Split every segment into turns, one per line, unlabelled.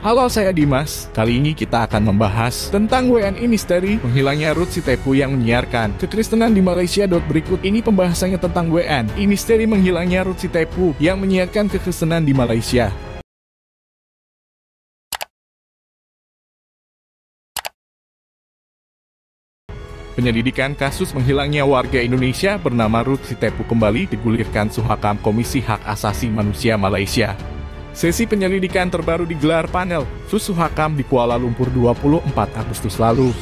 Halo, saya Dimas. Kali ini kita akan membahas tentang WNI misteri menghilangnya Ruth Sitepu yang menyiarkan kekristenan di Malaysia. Berikut ini pembahasannya tentang WNI misteri menghilangnya Ruth Sitepu yang menyiarkan kekristenan di Malaysia. Penyelidikan kasus menghilangnya warga Indonesia bernama Ruth Sitepu kembali digulirkan Suhakam Komisi Hak Asasi Manusia Malaysia. Sesi penyelidikan terbaru digelar panel Suhakam di Kuala Lumpur 24 Agustus lalu.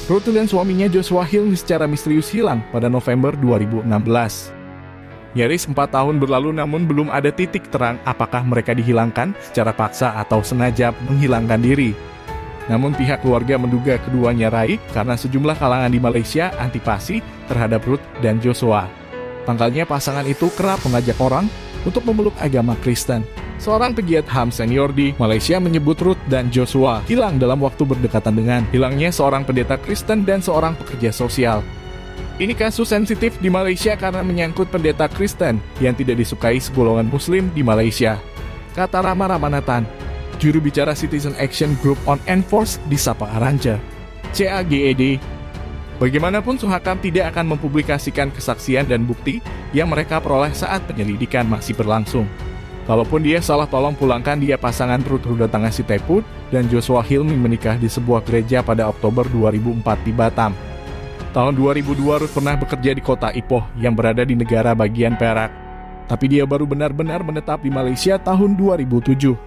Ruth dan suaminya Joshua Hill secara misterius hilang pada November 2016. Nyaris 4 tahun berlalu namun belum ada titik terang apakah mereka dihilangkan secara paksa atau sengaja menghilangkan diri. Namun pihak keluarga menduga keduanya raib karena sejumlah kalangan di Malaysia antipati terhadap Ruth dan Joshua. Pangkalnya pasangan itu kerap mengajak orang untuk memeluk agama Kristen. Seorang pegiat HAM senior di Malaysia menyebut Ruth dan Joshua hilang dalam waktu berdekatan dengan hilangnya seorang pendeta Kristen dan seorang pekerja sosial. Ini kasus sensitif di Malaysia karena menyangkut pendeta Kristen yang tidak disukai segolongan Muslim di Malaysia, kata Rama Ramanathan, juru bicara Citizen Action Group on Enforced di Sabah Aranja, CAGED. Bagaimanapun Suhakam tidak akan mempublikasikan kesaksian dan bukti yang mereka peroleh saat penyelidikan masih berlangsung. Kalaupun dia salah, tolong pulangkan dia. Pasangan Ruth Rudatanga Sitepu dan Joshua Hilmi menikah di sebuah gereja pada Oktober 2004 di Batam. Tahun 2002 Ruth pernah bekerja di kota Ipoh yang berada di negara bagian Perak. Tapi dia baru benar-benar menetap di Malaysia tahun 2007.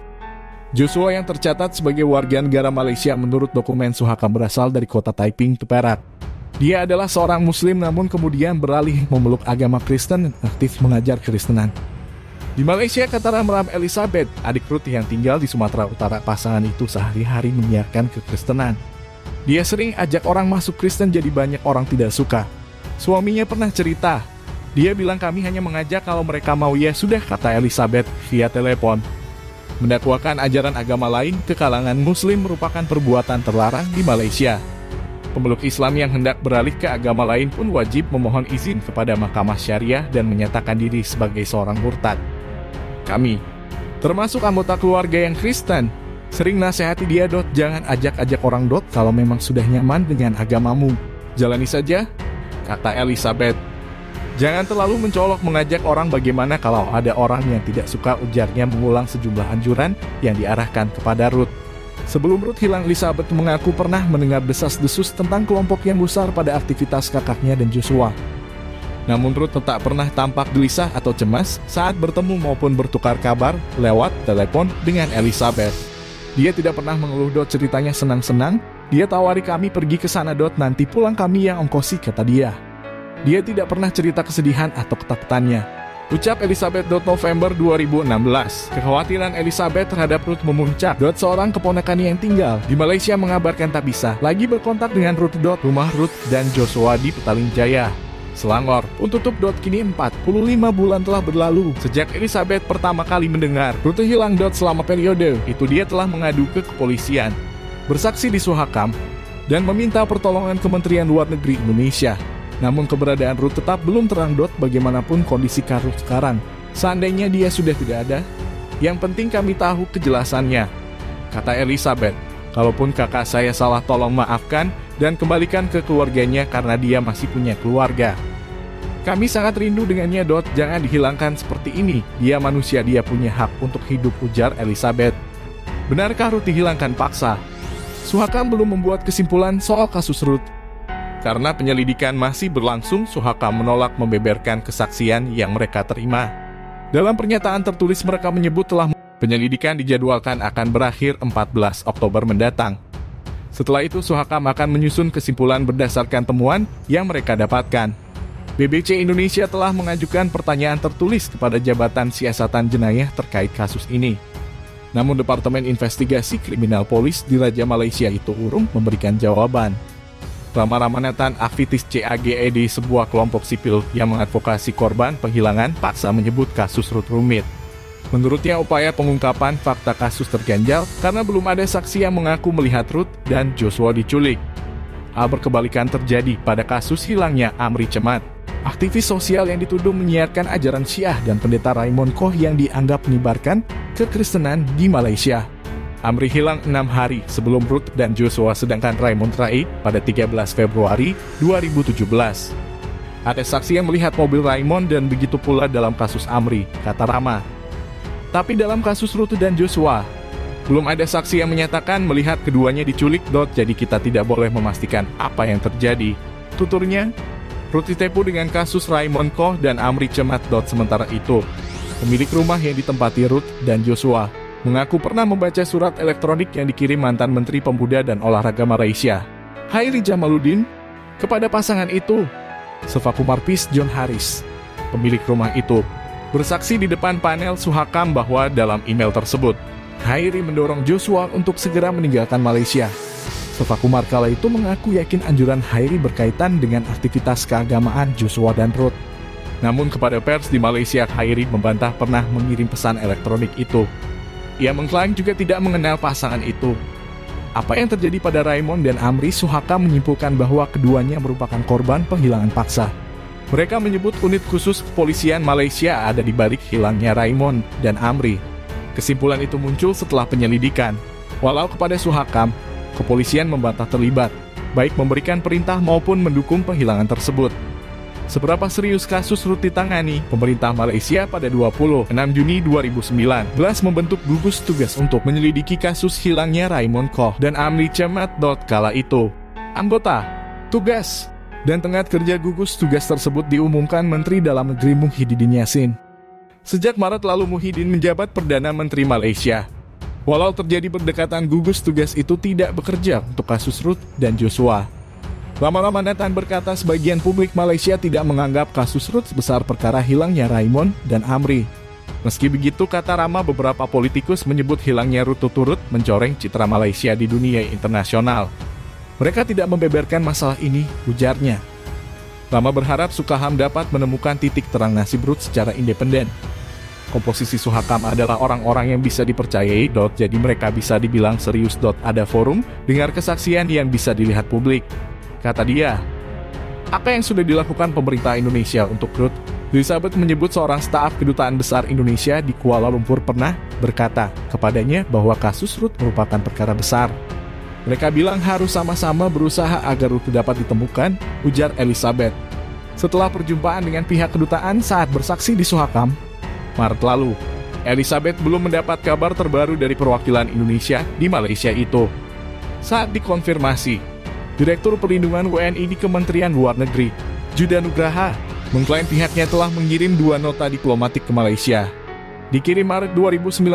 Joshua yang tercatat sebagai warga negara Malaysia menurut dokumen Suhakam berasal dari kota Taiping, Perak. Dia adalah seorang Muslim namun kemudian beralih memeluk agama Kristen dan aktif mengajar Kristenan. Di Malaysia, kata Ramram Elizabeth, adik Ruth yang tinggal di Sumatera Utara, pasangan itu sehari-hari menyiarkan kekristenan. Dia sering ajak orang masuk Kristen jadi banyak orang tidak suka. Suaminya pernah cerita, dia bilang kami hanya mengajak kalau mereka mau, ya sudah, kata Elizabeth via telepon. Mendakwakan ajaran agama lain ke kalangan Muslim merupakan perbuatan terlarang di Malaysia. Pemeluk Islam yang hendak beralih ke agama lain pun wajib memohon izin kepada Mahkamah Syariah dan menyatakan diri sebagai seorang murtad. Kami, termasuk anggota keluarga yang Kristen, sering nasihati dia, jangan ajak-ajak orang, kalau memang sudah nyaman dengan agamamu. Jalani saja, kata Elizabeth. Jangan terlalu mencolok mengajak orang, bagaimana kalau ada orang yang tidak suka, ujarnya mengulang sejumlah anjuran yang diarahkan kepada Ruth. Sebelum Ruth hilang, Elizabeth mengaku pernah mendengar desas-desus tentang kelompok yang besar pada aktivitas kakaknya dan Joshua. Namun Ruth tak pernah tampak gelisah atau cemas saat bertemu maupun bertukar kabar lewat telepon dengan Elizabeth. Dia tidak pernah mengeluh, ceritanya senang-senang. Dia tawari kami pergi ke sana, nanti pulang kami yang ongkosi, kata dia. Dia tidak pernah cerita kesedihan atau ketakutannya, ucap Elizabeth. November 2016, kekhawatiran Elizabeth terhadap Ruth memuncak. Seorang keponakan yang tinggal di Malaysia mengabarkan tak bisa lagi berkontak dengan Ruth. Rumah Ruth dan Joshua di Petaling Jaya, Selangor, pun tutup. Kini 45 bulan telah berlalu sejak Elizabeth pertama kali mendengar Ruth hilang. Selama periode itu dia telah mengadu ke kepolisian, bersaksi di Suhakam, dan meminta pertolongan Kementerian Luar Negeri Indonesia. Namun keberadaan Ruth tetap belum terang. Bagaimanapun kondisi Ruth sekarang, seandainya dia sudah tidak ada, yang penting kami tahu kejelasannya, kata Elizabeth. Kalaupun kakak saya salah, tolong maafkan dan kembalikan ke keluarganya karena dia masih punya keluarga. Kami sangat rindu dengannya. Jangan dihilangkan seperti ini. Dia manusia, dia punya hak untuk hidup, ujar Elizabeth. Benarkah Ruth dihilangkan paksa? Suhakam belum membuat kesimpulan soal kasus Ruth. Karena penyelidikan masih berlangsung, Suhakam menolak membeberkan kesaksian yang mereka terima. Dalam pernyataan tertulis mereka menyebut telah penyelidikan dijadwalkan akan berakhir 14 Oktober mendatang. Setelah itu Suhakam akan menyusun kesimpulan berdasarkan temuan yang mereka dapatkan. BBC Indonesia telah mengajukan pertanyaan tertulis kepada Jabatan Siasatan Jenayah terkait kasus ini. Namun Departemen Investigasi Kriminal Polis di Raja Malaysia itu urung memberikan jawaban. Rama Ramanathan, aktivis CAGED, sebuah kelompok sipil yang mengadvokasi korban penghilangan paksa, menyebut kasus Ruth rumit. Menurutnya upaya pengungkapan fakta kasus terganjal karena belum ada saksi yang mengaku melihat Ruth dan Joshua diculik. Hal berkebalikan terjadi pada kasus hilangnya Amri Cemat, aktivis sosial yang dituduh menyiarkan ajaran Syiah, dan pendeta Raymond Koh yang dianggap menyebarkan kekristenan di Malaysia. Amri hilang 6 hari sebelum Ruth dan Joshua, sedangkan Raymond Ray pada 13 Februari 2017. Ada saksi yang melihat mobil Raymond dan begitu pula dalam kasus Amri, kata Rama. Tapi dalam kasus Ruth dan Joshua, belum ada saksi yang menyatakan melihat keduanya diculik. Jadi kita tidak boleh memastikan apa yang terjadi, tuturnya. Ruth ditipu dengan kasus Raymond Koh dan Amri Cemat. Sementara itu, pemilik rumah yang ditempati Ruth dan Joshua mengaku pernah membaca surat elektronik yang dikirim mantan Menteri Pemuda dan Olahraga Malaysia, Hairi Jamaluddin, kepada pasangan itu. Sevakumar Peace John Harris, pemilik rumah itu, bersaksi di depan panel Suhakam bahwa dalam email tersebut, Hairi mendorong Joshua untuk segera meninggalkan Malaysia. Sevakumar kala itu mengaku yakin anjuran Hairi berkaitan dengan aktivitas keagamaan Joshua dan Ruth. Namun kepada pers di Malaysia, Hairi membantah pernah mengirim pesan elektronik itu. Ia mengklaim juga tidak mengenal pasangan itu. Apa yang terjadi pada Raymond dan Amri, Suhakam menyimpulkan bahwa keduanya merupakan korban penghilangan paksa. Mereka menyebut unit khusus kepolisian Malaysia ada di balik hilangnya Raymond dan Amri. Kesimpulan itu muncul setelah penyelidikan. Walau kepada Suhakam, kepolisian membantah terlibat, baik memberikan perintah maupun mendukung penghilangan tersebut. Seberapa serius kasus Ruth ditangani, pemerintah Malaysia pada 26 Juni 2019 membentuk gugus tugas untuk menyelidiki kasus hilangnya Raymond Koh dan Amri Cemat. Kala itu, anggota, tugas, dan tenggat kerja gugus tugas tersebut diumumkan Menteri Dalam Negeri Muhyiddin Yassin. Sejak Maret lalu Muhyiddin menjabat Perdana Menteri Malaysia. Walau terjadi berdekatan, gugus tugas itu tidak bekerja untuk kasus Ruth dan Joshua. Rama Nathan berkata sebagian publik Malaysia tidak menganggap kasus Ruth sebesar perkara hilangnya Raymond dan Amri. Meski begitu, kata Rama, beberapa politikus menyebut hilangnya Ruth turut mencoreng citra Malaysia di dunia internasional. Mereka tidak membeberkan masalah ini, ujarnya. Rama berharap Sukaham dapat menemukan titik terang nasib Ruth secara independen. Komposisi Suhakam adalah orang-orang yang bisa dipercayai. Jadi mereka bisa dibilang serius. Ada forum dengar kesaksian yang bisa dilihat publik, kata dia. Apa yang sudah dilakukan pemerintah Indonesia untuk Ruth? Elizabeth menyebut seorang staf kedutaan besar Indonesia di Kuala Lumpur pernah berkata kepadanya bahwa kasus Ruth merupakan perkara besar. Mereka bilang harus sama-sama berusaha agar Ruth dapat ditemukan, ujar Elizabeth. Setelah perjumpaan dengan pihak kedutaan saat bersaksi di Suhakam, Maret lalu, Elizabeth belum mendapat kabar terbaru dari perwakilan Indonesia di Malaysia itu. Saat dikonfirmasi, Direktur Perlindungan WNI di Kementerian Luar Negeri, Judah Nugraha, mengklaim pihaknya telah mengirim 2 nota diplomatik ke Malaysia. Dikirim Maret 2019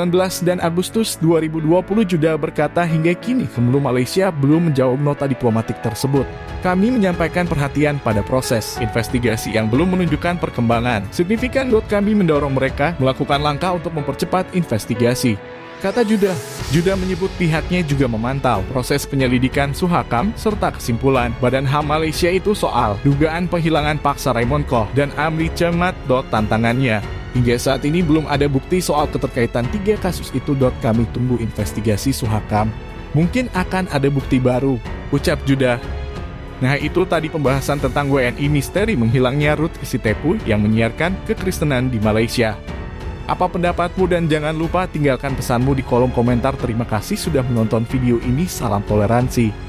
dan Agustus 2020, Judah berkata hingga kini Kemlu Malaysia belum menjawab nota diplomatik tersebut. Kami menyampaikan perhatian pada proses investigasi yang belum menunjukkan perkembangan signifikan. Kami mendorong mereka melakukan langkah untuk mempercepat investigasi, kata Judah. Judah menyebut pihaknya juga memantau proses penyelidikan Suhakam serta kesimpulan Badan HAM Malaysia itu soal dugaan penghilangan paksa Raymond Koh dan Amri Cemat. Tantangannya, hingga saat ini belum ada bukti soal keterkaitan 3 kasus itu. Kami tunggu investigasi Suhakam. Mungkin akan ada bukti baru, ucap Judah. Nah, itu tadi pembahasan tentang WNI misteri menghilangnya Ruth Sitepu yang menyiarkan kekristenan di Malaysia. Apa pendapatmu, dan jangan lupa tinggalkan pesanmu di kolom komentar. Terima kasih sudah menonton video ini. Salam toleransi.